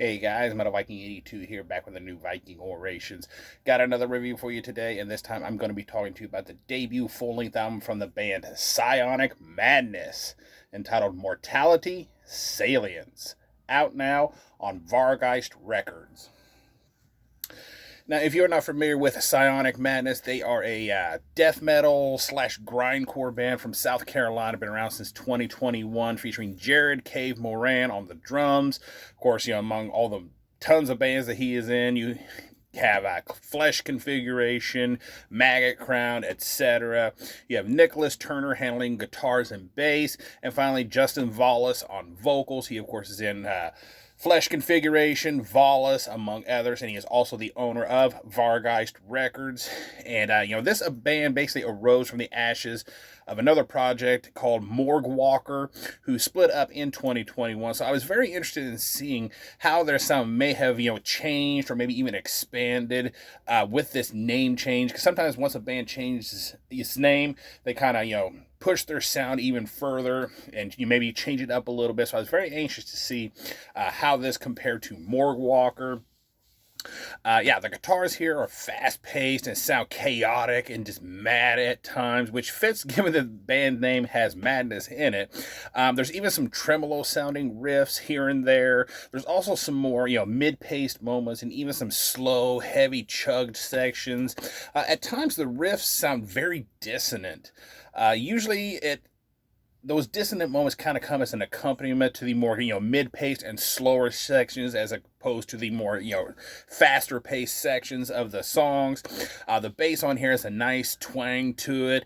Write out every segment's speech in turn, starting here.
Hey guys, Viking 82 here, back with a new Viking Orations. Got another review for you today, and this time I'm going to be talking to you about the debut full-length album from the band Psionic Madness, entitled Mortality, Salience, out now on Vargeist Records. Now, if you're not familiar with Psionic Madness, they are a death metal slash grindcore band from South Carolina. Been around since 2021, featuring Jared Cave Moran on the drums. Of course, among all the tons of bands that he is in, you have Flesh Configuration, Maggot Crown, etc. You have Nicholas Turner handling guitars and bass, and finally Justin Vallis on vocals. He, of course, is in Flesh Configuration, Vallis, among others, and he is also the owner of Vargeist Records. And this band basically arose from the ashes of another project called Morgue Walker, who split up in 2021. So I was very interested in seeing how their sound may have changed or maybe even expanded with this name change. Because sometimes once a band changes its name, they kind of push their sound even further and you maybe change it up a little bit. So I was very anxious to see how this compared to Morgue Walker. The guitars here are fast-paced and sound chaotic and just mad at times, which fits given the band name has madness in it. There's even some tremolo-sounding riffs here and there. There's also some more, mid-paced moments and even some slow, heavy, chugged sections. At times, the riffs sound very dissonant. Usually, those dissonant moments kind of come as an accompaniment to the more mid-paced and slower sections as opposed to the more faster paced sections of the songs. The bass on here has a nice twang to it,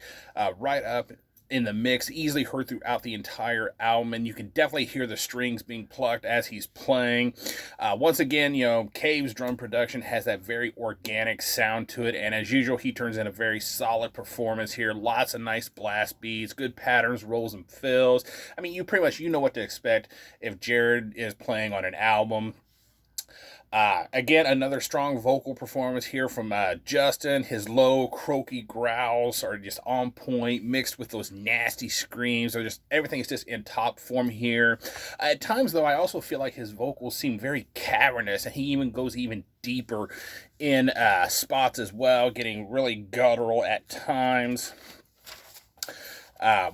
right up in the mix, easily heard throughout the entire album, and you can definitely hear the strings being plucked as he's playing. Once again, Cave's drum production has that very organic sound to it, and as usual, he turns in a very solid performance here. Lots of nice blast beats, good patterns, rolls, and fills. I mean, you pretty much know what to expect if Jared is playing on an album. Again, another strong vocal performance here from Justin. His low, croaky growls are just on point, mixed with those nasty screams. Everything is just in top form here. At times, though, I also feel like his vocals seem very cavernous, and he even goes even deeper in spots as well, getting really guttural at times.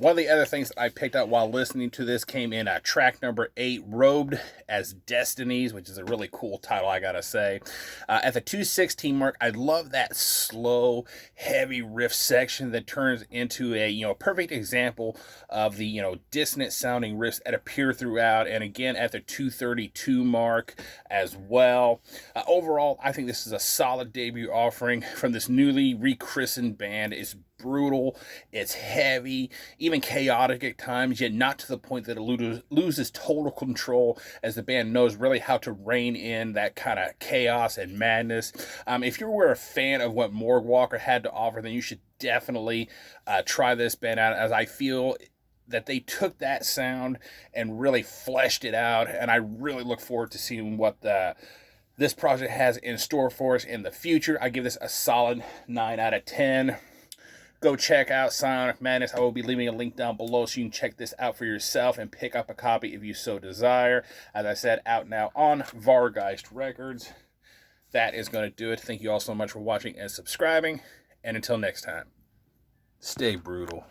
One of the other things that I picked up while listening to this came in track number 8, Robed as Destinies, which is a really cool title, I gotta say. At the 2:16 mark, I love that slow, heavy riff section that turns into a perfect example of the dissonant sounding riffs that appear throughout. And again at the 2:32 mark as well. Overall, I think this is a solid debut offering from this newly rechristened band. It's brutal, it's heavy, even chaotic at times, yet not to the point that it loses total control, as the band knows really how to rein in that kind of chaos and madness. If you were a fan of what Morgue Walker had to offer, then you should definitely try this band out, as I feel that they took that sound and really fleshed it out, and I really look forward to seeing what this project has in store for us in the future. I give this a solid 9 out of 10. Go check out Psionic Madness. I will be leaving a link down below so you can check this out for yourself and pick up a copy if you so desire. As I said, out now on Vargeist Records. That is going to do it. Thank you all so much for watching and subscribing. And until next time, stay brutal.